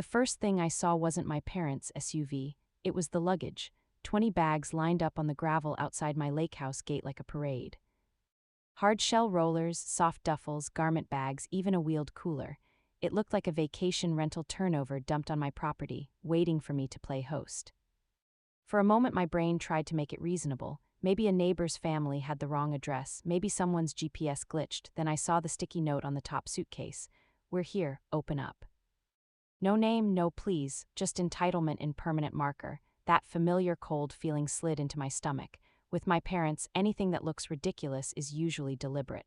The first thing I saw wasn't my parents' SUV, it was the luggage, 20 bags lined up on the gravel outside my lake house gate like a parade. Hard shell rollers, soft duffels, garment bags, even a wheeled cooler. It looked like a vacation rental turnover dumped on my property, waiting for me to play host. For a moment my brain tried to make it reasonable. Maybe a neighbor's family had the wrong address, maybe someone's GPS glitched. Then I saw the sticky note on the top suitcase. "We're here, open up." No name, no please, just entitlement in permanent marker. That familiar cold feeling slid into my stomach. With my parents, anything that looks ridiculous is usually deliberate.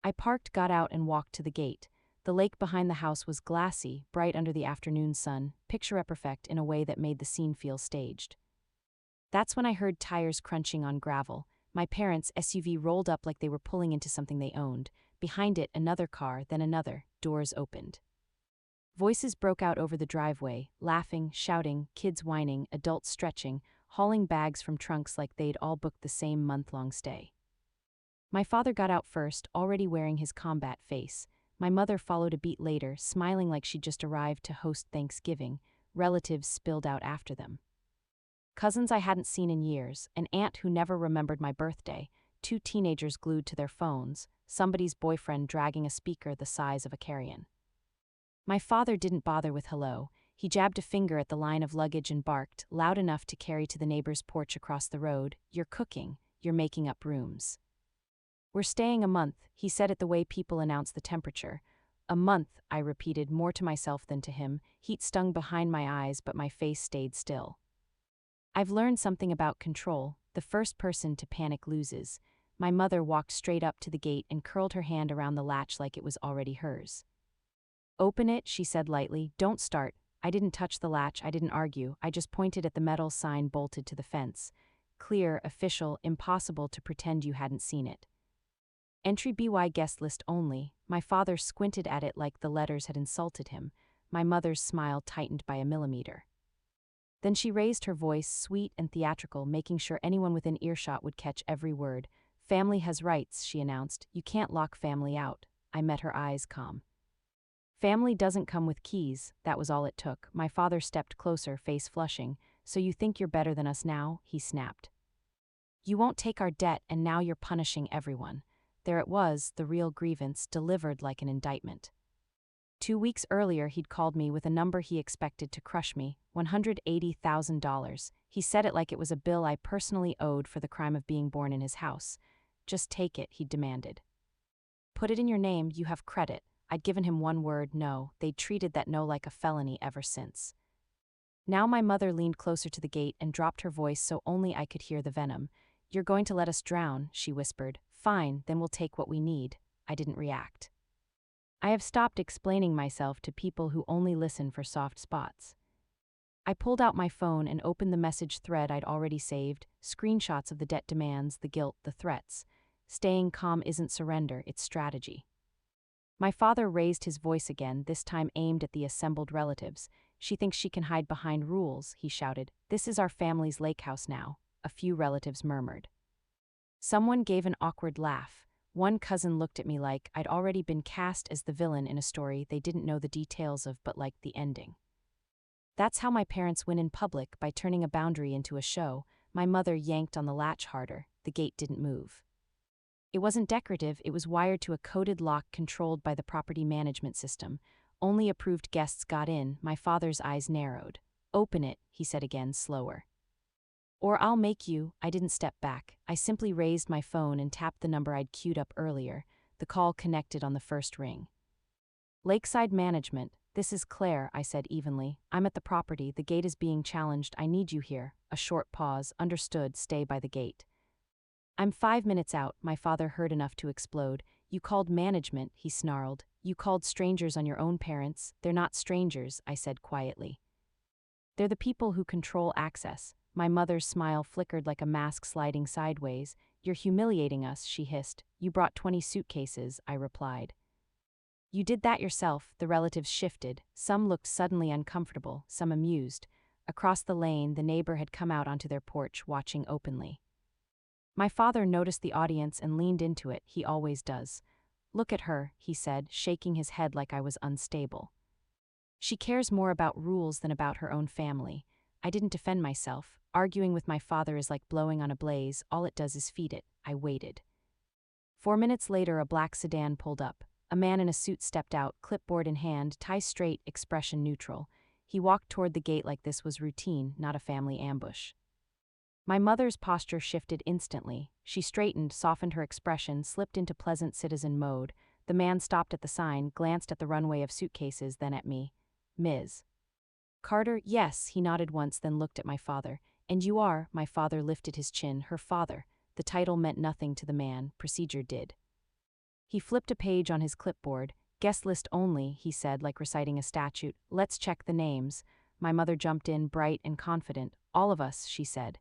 I parked, got out, and walked to the gate. The lake behind the house was glassy, bright under the afternoon sun, picture-perfect in a way that made the scene feel staged. That's when I heard tires crunching on gravel. My parents' SUV rolled up like they were pulling into something they owned. Behind it, another car, then another. Doors opened. Voices broke out over the driveway, laughing, shouting, kids whining, adults stretching, hauling bags from trunks like they'd all booked the same month-long stay. My father got out first, already wearing his combat face. My mother followed a beat later, smiling like she'd just arrived to host Thanksgiving. Relatives spilled out after them. Cousins I hadn't seen in years, an aunt who never remembered my birthday, 2 teenagers glued to their phones, somebody's boyfriend dragging a speaker the size of a carrion. My father didn't bother with hello. He jabbed a finger at the line of luggage and barked, loud enough to carry to the neighbor's porch across the road, "You're cooking, you're making up rooms." "We're staying a month," he said it the way people announce the temperature. "A month," I repeated, more to myself than to him. Heat stung behind my eyes, but my face stayed still. I've learned something about control. The first person to panic loses. My mother walked straight up to the gate and curled her hand around the latch like it was already hers. "Open it," she said lightly. "Don't start." I didn't touch the latch, I didn't argue, I just pointed at the metal sign bolted to the fence. Clear, official, impossible to pretend you hadn't seen it. "Entry BY guest list only." My father squinted at it like the letters had insulted him. My mother's smile tightened by a millimeter. Then she raised her voice, sweet and theatrical, making sure anyone within earshot would catch every word. "Family has rights," she announced. "You can't lock family out." I met her eyes calm. "Family doesn't come with keys," that was all it took. My father stepped closer, face flushing. "So you think you're better than us now?" he snapped. "You won't take our debt, and now you're punishing everyone." There it was, the real grievance, delivered like an indictment. 2 weeks earlier he'd called me with a number he expected to crush me, $180,000. He said it like it was a bill I personally owed for the crime of being born in his house. "Just take it," he demanded. "Put it in your name, you have credit." I'd given him one word, no. They'd treated that no like a felony ever since. Now my mother leaned closer to the gate and dropped her voice so only I could hear the venom. "You're going to let us drown," she whispered. "Fine, then we'll take what we need." I didn't react. I have stopped explaining myself to people who only listen for soft spots. I pulled out my phone and opened the message thread I'd already saved, screenshots of the debt demands, the guilt, the threats. Staying calm isn't surrender, it's strategy. My father raised his voice again, this time aimed at the assembled relatives. "She thinks she can hide behind rules," he shouted. "This is our family's lake house now." A few relatives murmured. Someone gave an awkward laugh. One cousin looked at me like I'd already been cast as the villain in a story they didn't know the details of but liked the ending. That's how my parents win in public, by turning a boundary into a show. My mother yanked on the latch harder. The gate didn't move. It wasn't decorative, it was wired to a coded lock controlled by the property management system. Only approved guests got in. My father's eyes narrowed. "Open it," he said again, slower. "Or I'll make you." I didn't step back. I simply raised my phone and tapped the number I'd queued up earlier. The call connected on the first ring. "Lakeside Management, this is Claire," I said evenly. "I'm at the property, the gate is being challenged, I need you here." A short pause. "Understood, stay by the gate." "I'm 5 minutes out," my father heard enough to explode. "You called management," he snarled. "You called strangers on your own parents." "They're not strangers," I said quietly. "They're the people who control access." My mother's smile flickered like a mask sliding sideways. "You're humiliating us," she hissed. "You brought 20 suitcases," I replied. "You did that yourself." The relatives shifted. Some looked suddenly uncomfortable, some amused. Across the lane, the neighbor had come out onto their porch, watching openly. My father noticed the audience and leaned into it, he always does. "Look at her," he said, shaking his head like I was unstable. She cares more about rules than about her own family. I didn't defend myself. Arguing with my father is like blowing on a blaze, all it does is feed it. I waited. 4 minutes later, a black sedan pulled up. A man in a suit stepped out, clipboard in hand, tie straight, expression neutral. He walked toward the gate like this was routine, not a family ambush. My mother's posture shifted instantly. She straightened, softened her expression, slipped into pleasant citizen mode. The man stopped at the sign, glanced at the runway of suitcases, then at me. Ms. Carter, yes, he nodded once, then looked at my father. And you are, my father lifted his chin, her father. The title meant nothing to the man, procedure did. He flipped a page on his clipboard. Guest list only, he said, like reciting a statute. Let's check the names. My mother jumped in, bright and confident. All of us, she said.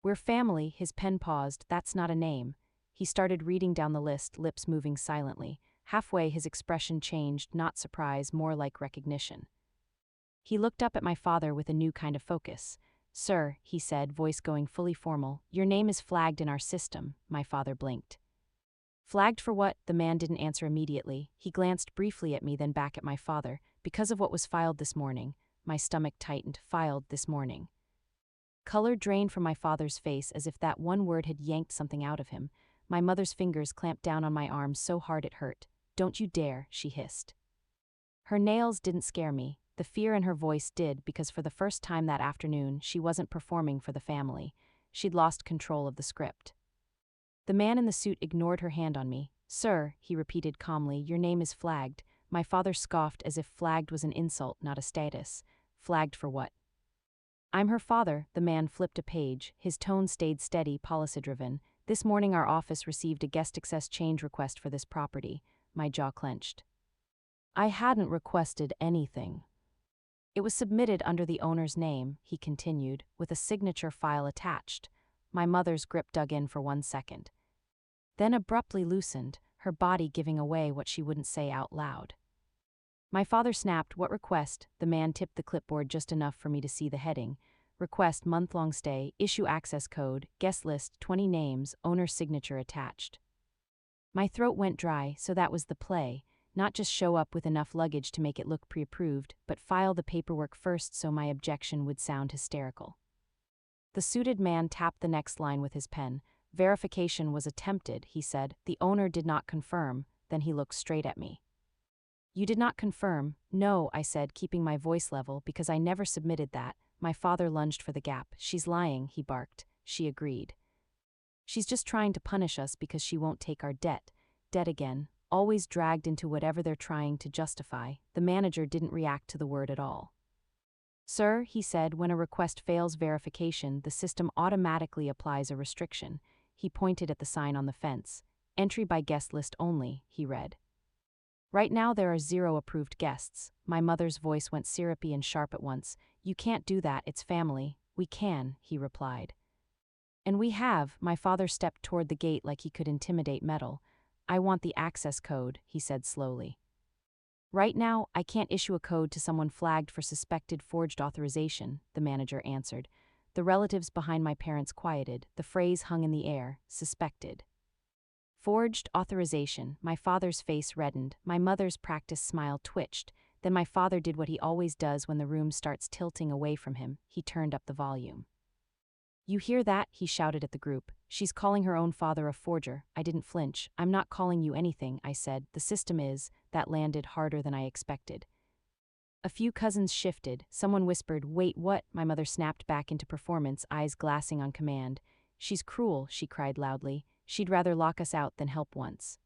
We're family, his pen paused. That's not a name. He started reading down the list, lips moving silently. Halfway, his expression changed, not surprise, more like recognition. He looked up at my father with a new kind of focus. Sir, he said, voice going fully formal, your name is flagged in our system. My father blinked. Flagged for what? The man didn't answer immediately. He glanced briefly at me, then back at my father. Because of what was filed this morning. My stomach tightened. Filed this morning. Color drained from my father's face as if that one word had yanked something out of him. My mother's fingers clamped down on my arm so hard it hurt. Don't you dare, she hissed. Her nails didn't scare me. The fear in her voice did, because for the first time that afternoon, she wasn't performing for the family. She'd lost control of the script. The man in the suit ignored her hand on me. Sir, he repeated calmly, your name is flagged. My father scoffed as if flagged was an insult, not a status. Flagged for what? I'm her father. The man flipped a page. His tone stayed steady, policy-driven. This morning our office received a guest access change request for this property. My jaw clenched. I hadn't requested anything. It was submitted under the owner's name, he continued, with a signature file attached. My mother's grip dug in for 1 second. Then abruptly loosened, her body giving away what she wouldn't say out loud. My father snapped, what request? The man tipped the clipboard just enough for me to see the heading. Request, month-long stay, issue access code, guest list, 20 names, owner's signature attached. My throat went dry, so that was the play. Not just show up with enough luggage to make it look pre-approved, but file the paperwork first so my objection would sound hysterical. The suited man tapped the next line with his pen. Verification was attempted, he said. The owner did not confirm. Then he looked straight at me. You did not confirm. No, I said, keeping my voice level, because I never submitted that. My father lunged for the gap. She's lying, he barked. She agreed. She's just trying to punish us because she won't take our debt. Debt again. Always dragged into whatever they're trying to justify. The manager didn't react to the word at all. Sir, he said, when a request fails verification, the system automatically applies a restriction. He pointed at the sign on the fence. Entry by guest list only, he read. Right now there are 0 approved guests. My mother's voice went syrupy and sharp at once. You can't do that, it's family. We can, he replied. And we have. My father stepped toward the gate like he could intimidate metal. I want the access code, he said slowly. Right now, I can't issue a code to someone flagged for suspected forged authorization, the manager answered. The relatives behind my parents quieted. The phrase hung in the air, suspected. Forged authorization. My father's face reddened. My mother's practiced smile twitched. Then my father did what he always does when the room starts tilting away from him. He turned up the volume. You hear that? He shouted at the group. She's calling her own father a forger. I didn't flinch. I'm not calling you anything, I said. The system is. That landed harder than I expected. A few cousins shifted. Someone whispered, wait, what? My mother snapped back into performance, eyes glassing on command. She's cruel, she cried loudly. She'd rather lock us out than help once.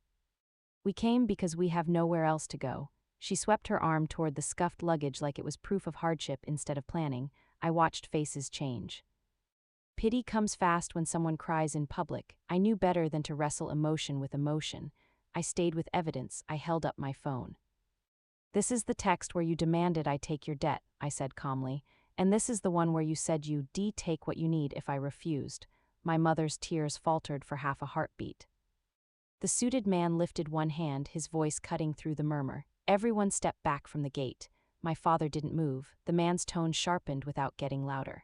We came because we have nowhere else to go. She swept her arm toward the scuffed luggage like it was proof of hardship instead of planning. I watched faces change. Pity comes fast when someone cries in public. I knew better than to wrestle emotion with emotion. I stayed with evidence. I held up my phone. This is the text where you demanded I take your debt, I said calmly, and this is the one where you said you'd take what you need if I refused. My mother's tears faltered for half a heartbeat. The suited man lifted one hand, his voice cutting through the murmur. Everyone stepped back from the gate. My father didn't move. The man's tone sharpened without getting louder.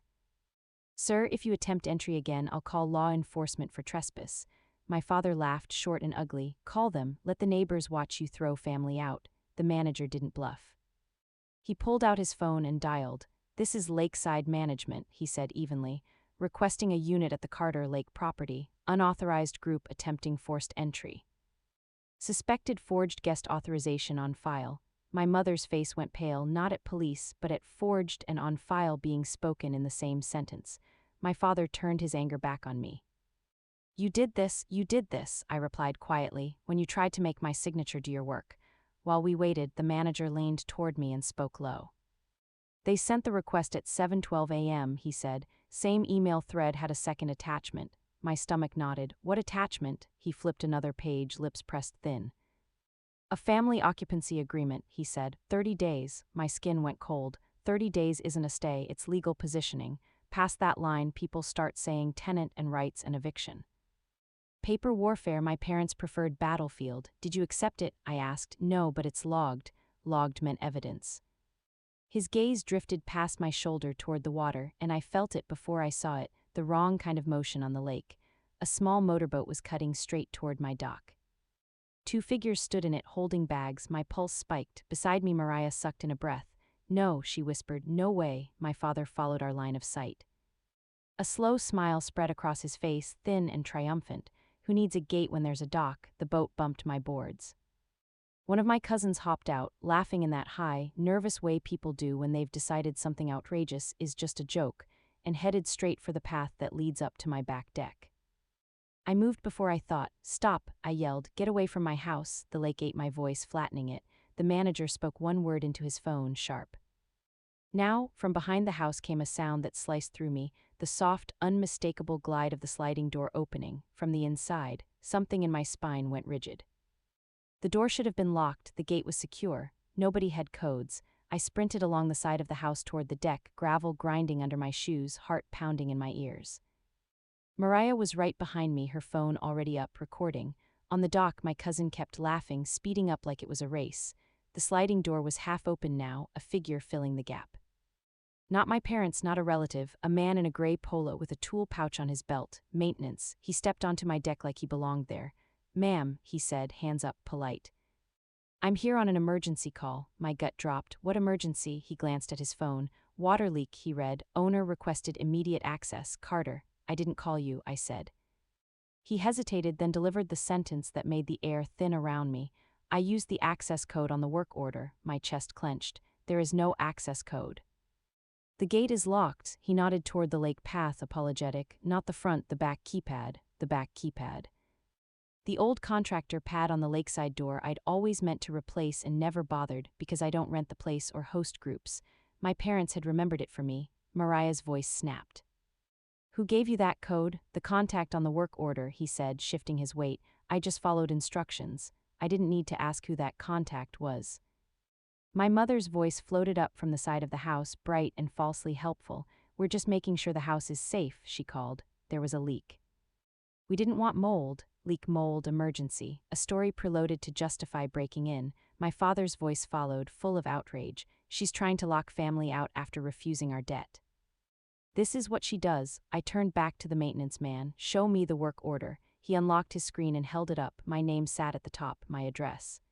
Sir, if you attempt entry again, I'll call law enforcement for trespass. My father laughed, short and ugly. Call them. Let the neighbors watch you throw family out. The manager didn't bluff. He pulled out his phone and dialed. "This is Lakeside Management," he said evenly, "requesting a unit at the Carter Lake property. Unauthorized group attempting forced entry. Suspected forged guest authorization on file." My mother's face went pale, not at police, but at forged and on file being spoken in the same sentence. My father turned his anger back on me. You did this," I replied quietly, "when you tried to make my signature do your work." While we waited, the manager leaned toward me and spoke low. "They sent the request at 7:12 a.m., he said. "Same email thread had a second attachment." My stomach nodded. "What attachment?" He flipped another page, lips pressed thin. "A family occupancy agreement," he said. 30 days. My skin went cold. 30 days isn't a stay, it's legal positioning. Past that line, people start saying tenant and rights and eviction. "Paper warfare, my parents preferred battlefield. Did you accept it?" I asked. "No, but it's logged." Logged meant evidence. His gaze drifted past my shoulder toward the water, and I felt it before I saw it, the wrong kind of motion on the lake. A small motorboat was cutting straight toward my dock. 2 figures stood in it holding bags. My pulse spiked. Beside me, Mariah sucked in a breath. "No," she whispered. "No way." My father followed our line of sight. A slow smile spread across his face, thin and triumphant. "Who needs a gate when there's a dock?" The boat bumped my boards. One of my cousins hopped out, laughing in that high, nervous way people do when they've decided something outrageous is just a joke, and headed straight for the path that leads up to my back deck. I moved before I thought. "Stop," I yelled. "Get away from my house." The lake ate my voice, flattening it. The manager spoke one word into his phone, sharp. Now, from behind the house came a sound that sliced through me, the soft, unmistakable glide of the sliding door opening. From the inside, something in my spine went rigid. The door should have been locked, the gate was secure. Nobody had codes. I sprinted along the side of the house toward the deck, gravel grinding under my shoes, heart pounding in my ears. Mariah was right behind me, her phone already up, recording. On the dock, my cousin kept laughing, speeding up like it was a race. The sliding door was half open now, a figure filling the gap. Not my parents, not a relative, a man in a gray polo with a tool pouch on his belt. Maintenance. He stepped onto my deck like he belonged there. "Ma'am," he said, hands up, polite. "I'm here on an emergency call." My gut dropped. "What emergency?" He glanced at his phone. "Water leak," he read. "Owner requested immediate access. Carter." "I didn't call you," I said. He hesitated, then delivered the sentence that made the air thin around me. "I used the access code on the work order." My chest clenched. "There is no access code." "The gate is locked." He nodded toward the lake path, apologetic. "Not the front, the back keypad." The back keypad. The old contractor pad on the lakeside door I'd always meant to replace and never bothered because I don't rent the place or host groups. My parents had remembered it for me. Mariah's voice snapped. "Who gave you that code?" "The contact on the work order," he said, shifting his weight. "I just followed instructions. I didn't need to ask who that contact was." My mother's voice floated up from the side of the house, bright and falsely helpful. "We're just making sure the house is safe," she called. There was a leak. "We didn't want mold." Leak, mold, emergency. A story preloaded to justify breaking in. My father's voice followed, full of outrage. "She's trying to lock family out after refusing our debt." "This is what she does." I turned back to the maintenance man. "Show me the work order." He unlocked his screen and held it up. My name sat at the top, my address.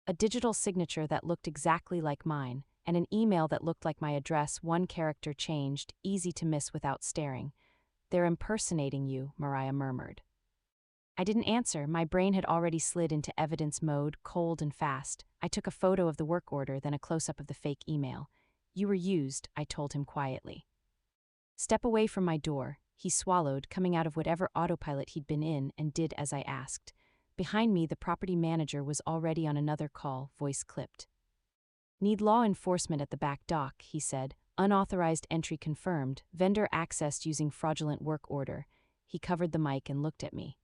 A digital signature that looked exactly like mine, and an email that looked like my address, one character changed, easy to miss without staring. "They're impersonating you," Mariah murmured. I didn't answer. My brain had already slid into evidence mode, cold and fast. I took a photo of the work order, then a close-up of the fake email. "You were used," I told him quietly. "Step away from my door." He swallowed, coming out of whatever autopilot he'd been in, and did as I asked. Behind me, the property manager was already on another call, voice clipped. "Need law enforcement at the back dock," he said. "Unauthorized entry confirmed. Vendor accessed using fraudulent work order." He covered the mic and looked at me.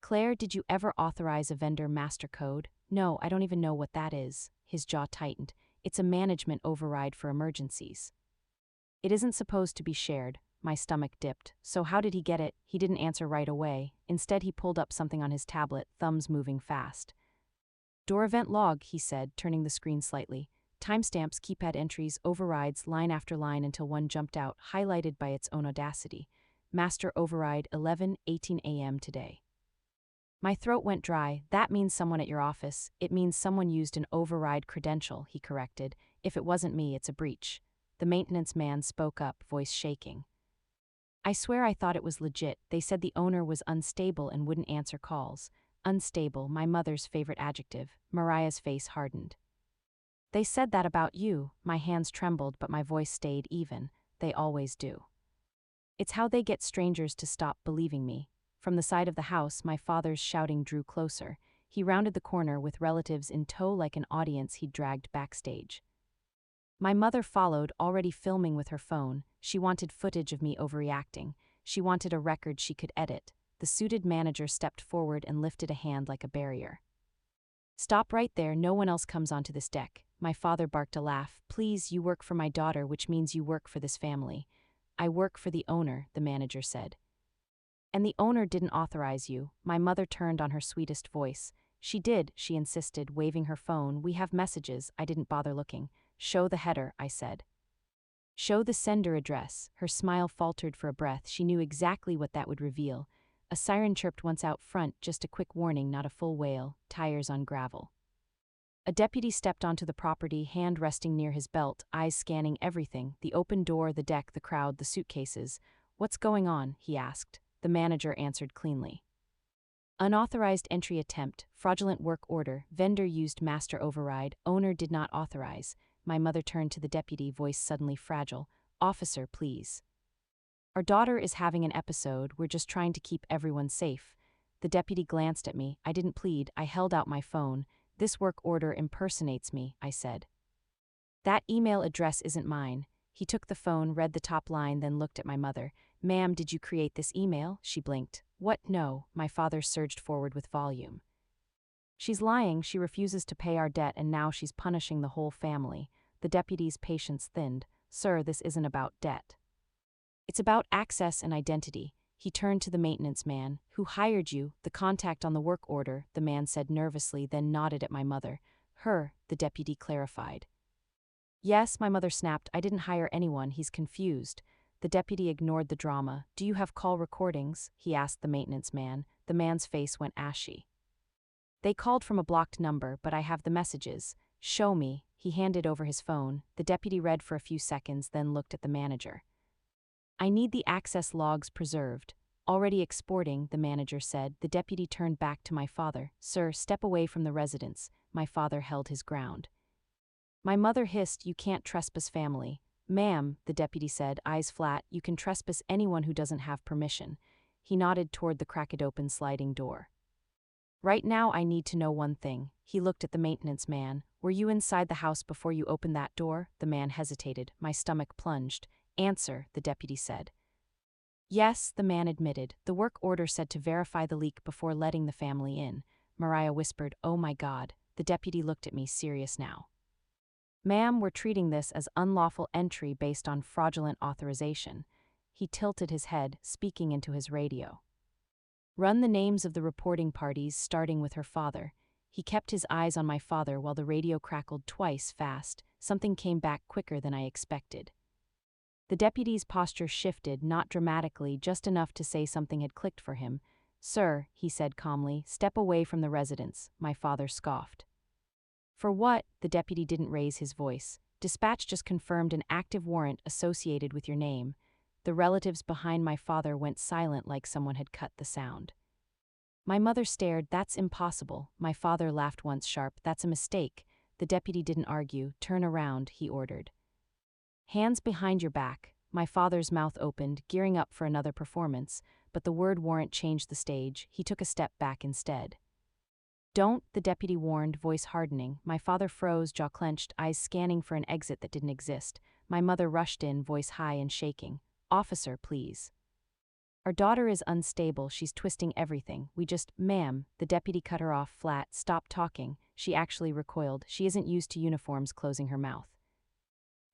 "Claire, did you ever authorize a vendor master code?" "No, I don't even know what that is." His jaw tightened. "It's a management override for emergencies. It isn't supposed to be shared." My stomach dipped. "So how did he get it?" He didn't answer right away. Instead, he pulled up something on his tablet, thumbs moving fast. "Door event log," he said, turning the screen slightly. Timestamps, keypad entries, overrides, line after line until one jumped out, highlighted by its own audacity. "Master override, 11:18 a.m. today." My throat went dry. "That means someone at your office." "It means someone used an override credential," he corrected. If it wasn't me, it's a breach. The maintenance man spoke up, voice shaking. I swear I thought it was legit. They said the owner was unstable and wouldn't answer calls. Unstable, my mother's favorite adjective. Mariah's face hardened. They said that about you. My hands trembled, but my voice stayed even. They always do. It's how they get strangers to stop believing me. From the side of the house, my father's shouting drew closer. He rounded the corner with relatives in tow like an audience he'd dragged backstage. My mother followed, already filming with her phone. She wanted footage of me overreacting. She wanted a record she could edit. The suited manager stepped forward and lifted a hand like a barrier. Stop right there, no one else comes onto this deck. My father barked a laugh. Please, you work for my daughter, which means you work for this family. I work for the owner, the manager said. And the owner didn't authorize you. My mother turned on her sweetest voice. She did, she insisted, waving her phone. We have messages. I didn't bother looking. Show the header, I said. Show the sender address. Her smile faltered for a breath. She knew exactly what that would reveal. A siren chirped once out front, just a quick warning, not a full wail. Tires on gravel. A deputy stepped onto the property, hand resting near his belt, eyes scanning everything, the open door, the deck, the crowd, the suitcases. What's going on? He asked. The manager answered cleanly. Unauthorized entry attempt, fraudulent work order, vendor used master override, owner did not authorize. My mother turned to the deputy, voice suddenly fragile. Officer, please. Our daughter is having an episode. We're just trying to keep everyone safe. The deputy glanced at me. I didn't plead. I held out my phone. This work order impersonates me, I said. That email address isn't mine. He took the phone, read the top line, then looked at my mother. Ma'am, did you create this email? She blinked. What? No. My father surged forward with volume. She's lying. She refuses to pay our debt, and now she's punishing the whole family. The deputy's patience thinned. Sir, this isn't about debt. It's about access and identity. He turned to the maintenance man. Who hired you? The contact on the work order, the man said nervously, then nodded at my mother. Her, the deputy clarified. Yes, my mother snapped. I didn't hire anyone. He's confused. The deputy ignored the drama. Do you have call recordings? He asked the maintenance man. The man's face went ashy. They called from a blocked number, but I have the messages. Show me. He handed over his phone. The deputy read for a few seconds, then looked at the manager. I need the access logs preserved. Already exporting, the manager said. The deputy turned back to my father. Sir, step away from the residence. My father held his ground. My mother hissed, you can't trespass family. Ma'am, the deputy said, eyes flat, you can trespass anyone who doesn't have permission. He nodded toward the cracked-open sliding door. Right now I need to know one thing. He looked at the maintenance man. Were you inside the house before you opened that door? The man hesitated. My stomach plunged. Answer, the deputy said. Yes, the man admitted. The work order said to verify the leak before letting the family in. Mariah whispered, oh my God. The deputy looked at me, serious now. Ma'am, we're treating this as unlawful entry based on fraudulent authorization. He tilted his head, speaking into his radio. Run the names of the reporting parties, starting with her father. He kept his eyes on my father while the radio crackled twice fast. Something came back quicker than I expected. The deputy's posture shifted, not dramatically, just enough to say something had clicked for him. Sir, he said calmly, step away from the residence. My father scoffed. For what? The deputy didn't raise his voice. Dispatch just confirmed an active warrant associated with your name. The relatives behind my father went silent like someone had cut the sound. My mother stared. That's impossible. My father laughed once sharp. That's a mistake. The deputy didn't argue. Turn around, he ordered. Hands behind your back. My father's mouth opened, gearing up for another performance, but the word warrant changed the stage. He took a step back instead. Don't, the deputy warned, voice hardening. My father froze, jaw clenched, eyes scanning for an exit that didn't exist. My mother rushed in, voice high and shaking. Officer, please. Our daughter is unstable. She's twisting everything. Ma'am, the deputy cut her off flat. Stop talking. She actually recoiled. She isn't used to uniforms, closing her mouth.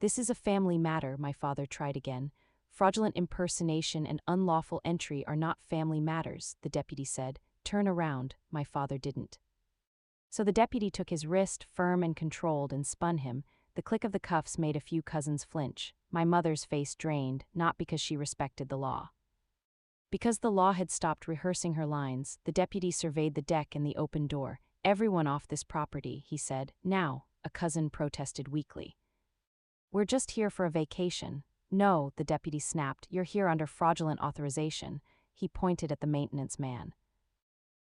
This is a family matter, my father tried again. Fraudulent impersonation and unlawful entry are not family matters, the deputy said. Turn around. My father didn't. So the deputy took his wrist, firm and controlled, and spun him. The click of the cuffs made a few cousins flinch. My mother's face drained, not because she respected the law. Because the law had stopped rehearsing her lines, the deputy surveyed the deck and the open door. Everyone off this property, he said. Now, a cousin protested weakly. We're just here for a vacation. No, the deputy snapped, you're here under fraudulent authorization. He pointed at the maintenance man.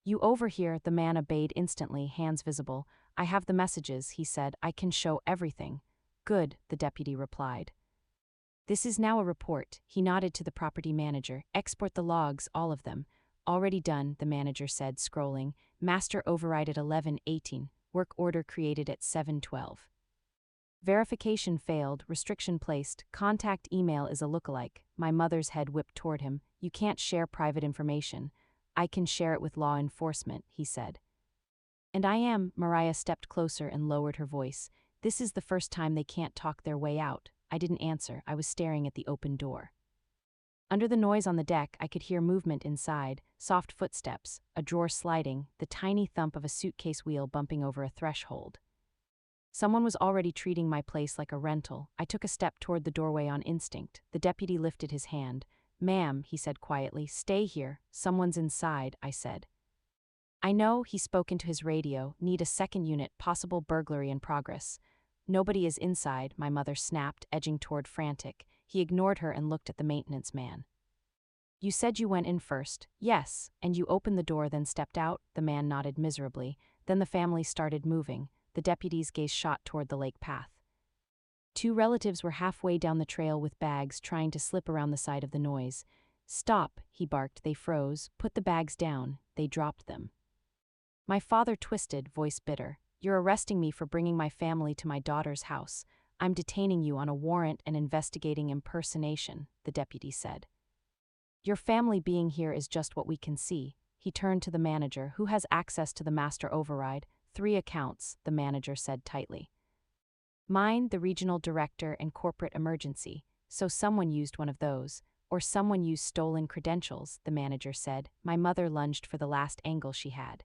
You over here, the man obeyed instantly, hands visible. I have the messages, he said, I can show everything. Good, the deputy replied. This is now a report, he nodded to the property manager. Export the logs, all of them. Already done, the manager said, scrolling. Master override at 11:18, work order created at 7:12. Verification failed, restriction placed, contact email is a lookalike. My mother's head whipped toward him. You can't share private information. I can share it with law enforcement, he said. And I am, Mariah stepped closer and lowered her voice. This is the first time they can't talk their way out. I didn't answer, I was staring at the open door. Under the noise on the deck, I could hear movement inside, soft footsteps, a drawer sliding, the tiny thump of a suitcase wheel bumping over a threshold. Someone was already treating my place like a rental. I took a step toward the doorway on instinct. The deputy lifted his hand. Ma'am, he said quietly, stay here. Someone's inside, I said. I know, he spoke into his radio, need a second unit, possible burglary in progress. Nobody is inside, my mother snapped, edging toward frantic. He ignored her and looked at the maintenance man. You said you went in first. Yes, and you opened the door then stepped out, the man nodded miserably. Then the family started moving. The deputy's gaze shot toward the lake path. Two relatives were halfway down the trail with bags trying to slip around the side of the noise. Stop, he barked, they froze. Put the bags down, they dropped them. My father twisted, voice bitter. You're arresting me for bringing my family to my daughter's house. I'm detaining you on a warrant and investigating impersonation, the deputy said. Your family being here is just what we can see. He turned to the manager, who has access to the master override. 3 accounts, the manager said tightly. Mine, the regional director, and corporate emergency. So someone used one of those. Or someone used stolen credentials, the manager said. My mother lunged for the last angle she had.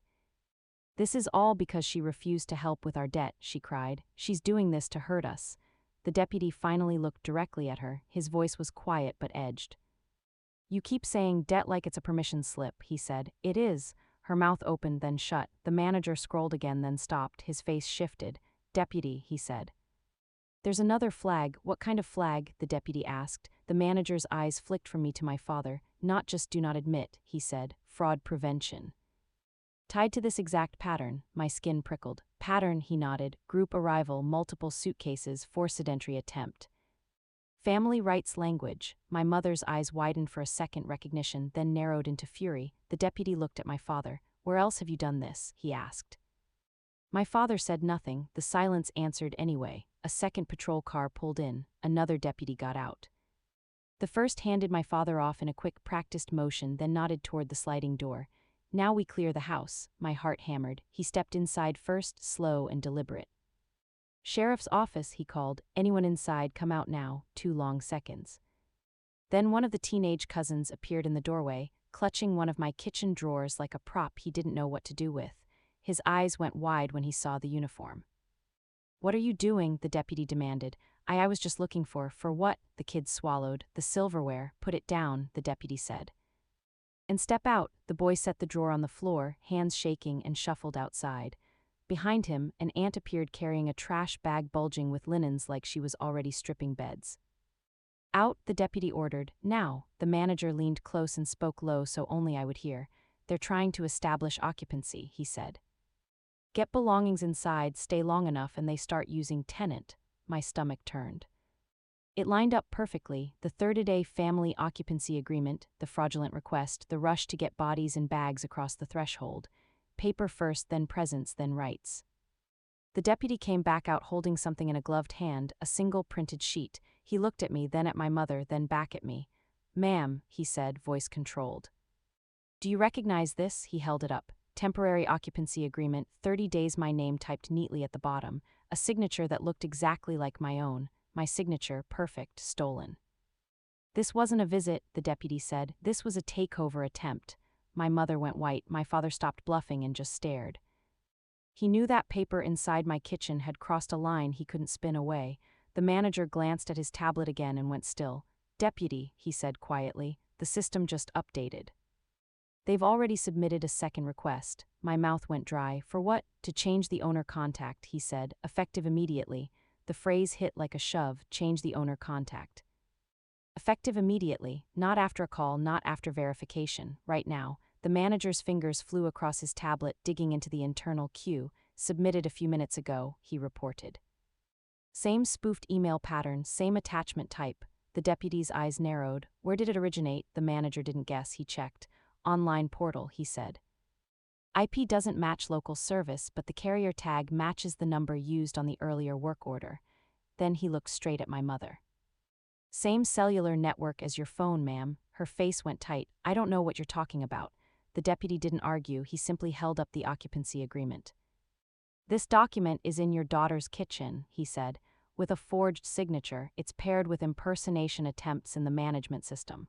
This is all because she refused to help with our debt, she cried. She's doing this to hurt us. The deputy finally looked directly at her. His voice was quiet but edged. You keep saying debt like it's a permission slip, he said. It is. Her mouth opened then shut. The manager scrolled again then stopped. His face shifted. Deputy, he said. There's another flag. What kind of flag? The deputy asked. The manager's eyes flicked from me to my father. Not just do not admit, he said. Fraud prevention. Tied to this exact pattern, my skin prickled. Pattern, he nodded. Group arrival, multiple suitcases, forced entry attempt. Family rights language. My mother's eyes widened for a second recognition, then narrowed into fury. The deputy looked at my father. Where else have you done this? He asked. My father said nothing. The silence answered anyway. A second patrol car pulled in. Another deputy got out. The first handed my father off in a quick, practiced motion, then nodded toward the sliding door. Now we clear the house, my heart hammered. He stepped inside first, slow and deliberate. Sheriff's office, he called. Anyone inside, come out now. 2 long seconds. Then one of the teenage cousins appeared in the doorway, clutching one of my kitchen drawers like a prop he didn't know what to do with. His eyes went wide when he saw the uniform. What are you doing? The deputy demanded. I was just looking for what? The kid swallowed. The silverware. Put it down, the deputy said. And step out. The boy set the drawer on the floor, hands shaking, and shuffled outside. Behind him, an aunt appeared carrying a trash bag bulging with linens like she was already stripping beds. Out, the deputy ordered. Now. The manager leaned close and spoke low so only I would hear. They're trying to establish occupancy, he said. Get belongings inside, stay long enough, and they start using tenant. My stomach turned. It lined up perfectly, the 30-day family occupancy agreement, the fraudulent request, the rush to get bodies and bags across the threshold. Paper first, then presents, then rights. The deputy came back out holding something in a gloved hand, a single printed sheet. He looked at me, then at my mother, then back at me. Ma'am, he said, voice controlled. Do you recognize this? He held it up. Temporary occupancy agreement, 30 days, my name typed neatly at the bottom, a signature that looked exactly like my own. My signature, perfect, stolen. This wasn't a visit, the deputy said. This was a takeover attempt. My mother went white. My father stopped bluffing and just stared. He knew that paper inside my kitchen had crossed a line he couldn't spin away. The manager glanced at his tablet again and went still. Deputy, he said quietly, the system just updated. They've already submitted a second request. My mouth went dry. For what? To change the owner contact, he said, effective immediately. The phrase hit like a shove, change the owner contact. Effective immediately, not after a call, not after verification, right now. The manager's fingers flew across his tablet, digging into the internal queue. Submitted a few minutes ago, he reported. Same spoofed email pattern, same attachment type. The deputy's eyes narrowed. Where did it originate? The manager didn't guess, he checked. Online portal, he said. IP doesn't match local service, but the carrier tag matches the number used on the earlier work order. Then he looked straight at my mother. Same cellular network as your phone, ma'am. Her face went tight. I don't know what you're talking about. The deputy didn't argue, he simply held up the occupancy agreement. This document is in your daughter's kitchen, he said. With a forged signature, it's paired with impersonation attempts in the management system.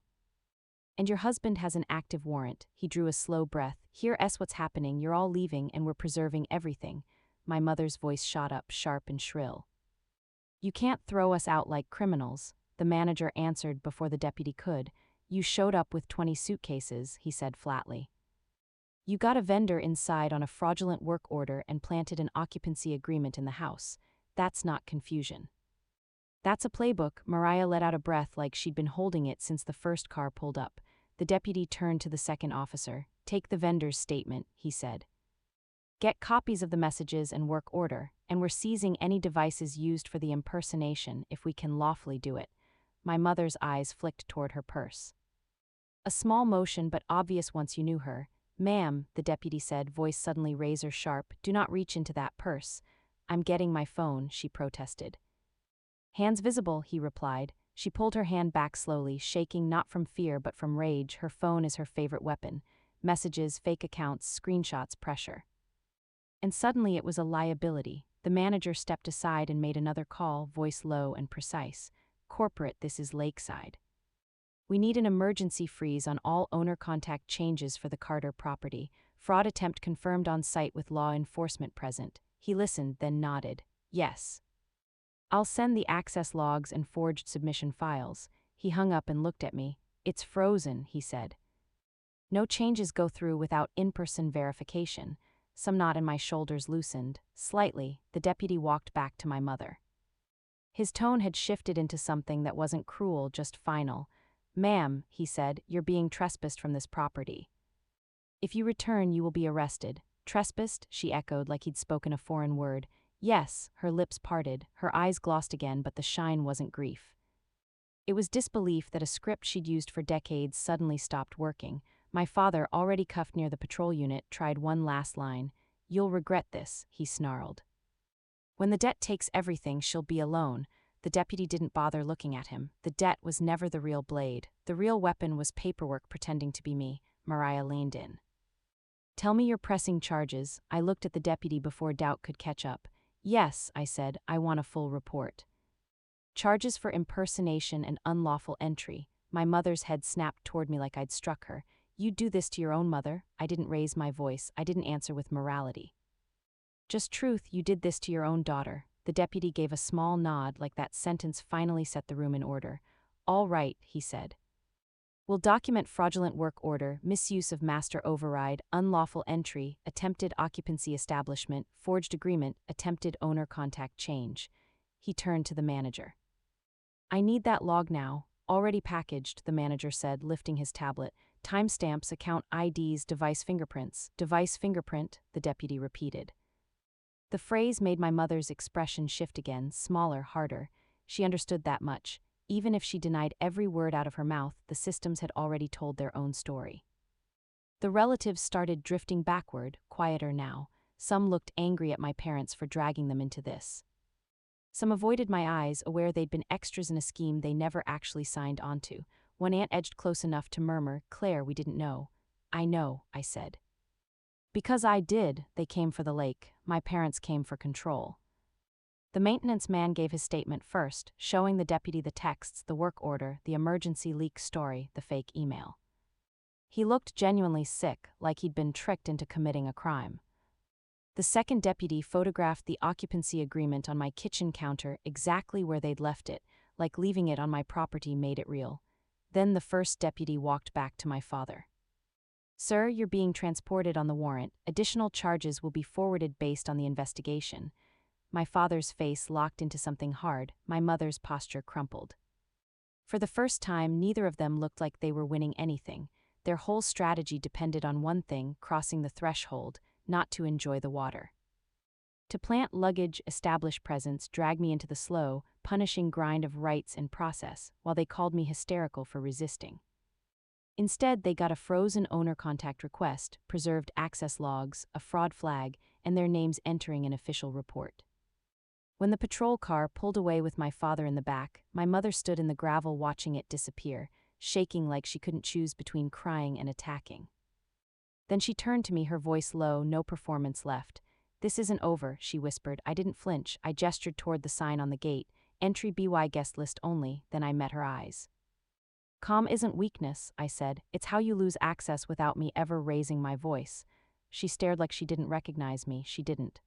And your husband has an active warrant. He drew a slow breath. Here's what's happening. You're all leaving and we're preserving everything. My mother's voice shot up, sharp and shrill. You can't throw us out like criminals, the manager answered before the deputy could. You showed up with 20 suitcases, he said flatly. You got a vendor inside on a fraudulent work order and planted an occupancy agreement in the house. That's not confusion. That's a playbook. Mariah let out a breath like she'd been holding it since the first car pulled up. The deputy turned to the second officer. Take the vendor's statement, he said. Get copies of the messages and work order, and we're seizing any devices used for the impersonation if we can lawfully do it. My mother's eyes flicked toward her purse. A small motion, but obvious once you knew her. Ma'am, the deputy said, voice suddenly razor sharp, do not reach into that purse. I'm getting my phone, she protested. Hands visible, he replied. She pulled her hand back slowly, shaking not from fear but from rage. Her phone is her favorite weapon. Messages, fake accounts, screenshots, pressure. And suddenly it was a liability. The manager stepped aside and made another call, voice low and precise. Corporate, this is Lakeside. We need an emergency freeze on all owner contact changes for the Carter property. Fraud attempt confirmed on site with law enforcement present. He listened, then nodded. Yes. I'll send the access logs and forged submission files. He hung up and looked at me. It's frozen, he said. No changes go through without in-person verification. Some knot in my shoulders loosened. Slightly, the deputy walked back to my mother. His tone had shifted into something that wasn't cruel, just final. Ma'am, he said, you're being trespassed from this property. If you return, you will be arrested. Trespassed? She echoed like he'd spoken a foreign word. Yes, her lips parted, her eyes glossed again, but the shine wasn't grief. It was disbelief that a script she'd used for decades suddenly stopped working. My father, already cuffed near the patrol unit, tried one last line. You'll regret this, he snarled. When the debt takes everything, she'll be alone. The deputy didn't bother looking at him. The debt was never the real blade. The real weapon was paperwork pretending to be me. Mariah leaned in. Tell me your pressing charges. I looked at the deputy before doubt could catch up. Yes, I said, I want a full report. Charges for impersonation and unlawful entry. My mother's head snapped toward me like I'd struck her. You'd do this to your own mother? I didn't raise my voice. I didn't answer with morality. Just truth, you did this to your own daughter. The deputy gave a small nod like that sentence finally set the room in order. All right, he said. We'll document fraudulent work order, misuse of master override, unlawful entry, attempted occupancy establishment, forged agreement, attempted owner contact change. He turned to the manager. I need that log now. Already packaged, the manager said, lifting his tablet. Timestamps, account IDs, device fingerprints. Device fingerprint, the deputy repeated. The phrase made my mother's expression shift again, smaller, harder. She understood that much. Even if she denied every word out of her mouth, the systems had already told their own story. The relatives started drifting backward, quieter now. Some looked angry at my parents for dragging them into this. Some avoided my eyes, aware they'd been extras in a scheme they never actually signed onto. One aunt edged close enough to murmur, Claire, we didn't know. I know, I said. Because I did, they came for the lake. My parents came for control. The maintenance man gave his statement first, showing the deputy the texts, the work order, the emergency leak story, the fake email. He looked genuinely sick, like he'd been tricked into committing a crime. The second deputy photographed the occupancy agreement on my kitchen counter exactly where they'd left it, like leaving it on my property made it real. Then the first deputy walked back to my father. Sir, you're being transported on the warrant. Additional charges will be forwarded based on the investigation. my father's face locked into something hard, my mother's posture crumpled. For the first time, neither of them looked like they were winning anything. Their whole strategy depended on one thing: crossing the threshold, not to enjoy the water. To plant luggage, establish presence, drag me into the slow, punishing grind of rites and process, while they called me hysterical for resisting. Instead, they got a frozen owner contact request, preserved access logs, a fraud flag, and their names entering an official report. When the patrol car pulled away with my father in the back, my mother stood in the gravel watching it disappear, shaking like she couldn't choose between crying and attacking. Then she turned to me, her voice low, no performance left. "This isn't over," she whispered. I didn't flinch. I gestured toward the sign on the gate, "Entry BY guest list only," then I met her eyes. "Calm isn't weakness," I said. "It's how you lose access without me ever raising my voice." She stared like she didn't recognize me. She didn't.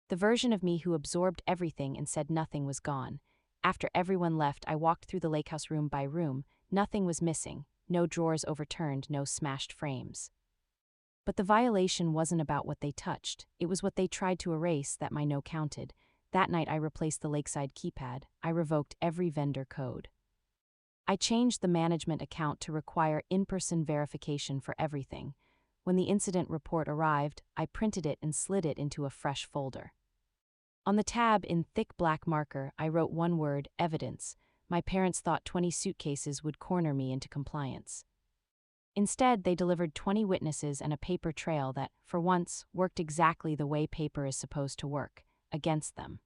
The version of me who absorbed everything and said nothing was gone. After everyone left, I walked through the lakehouse room by room. Nothing was missing. No drawers overturned, no smashed frames. But the violation wasn't about what they touched. It was what they tried to erase that my no counted. That night I replaced the lakeside keypad. I revoked every vendor code. I changed the management account to require in-person verification for everything. When the incident report arrived, I printed it and slid it into a fresh folder. On the tab in thick black marker, I wrote one word: evidence. My parents thought 20 suitcases would corner me into compliance. Instead, they delivered 20 witnesses and a paper trail that, for once, worked exactly the way paper is supposed to work, against them.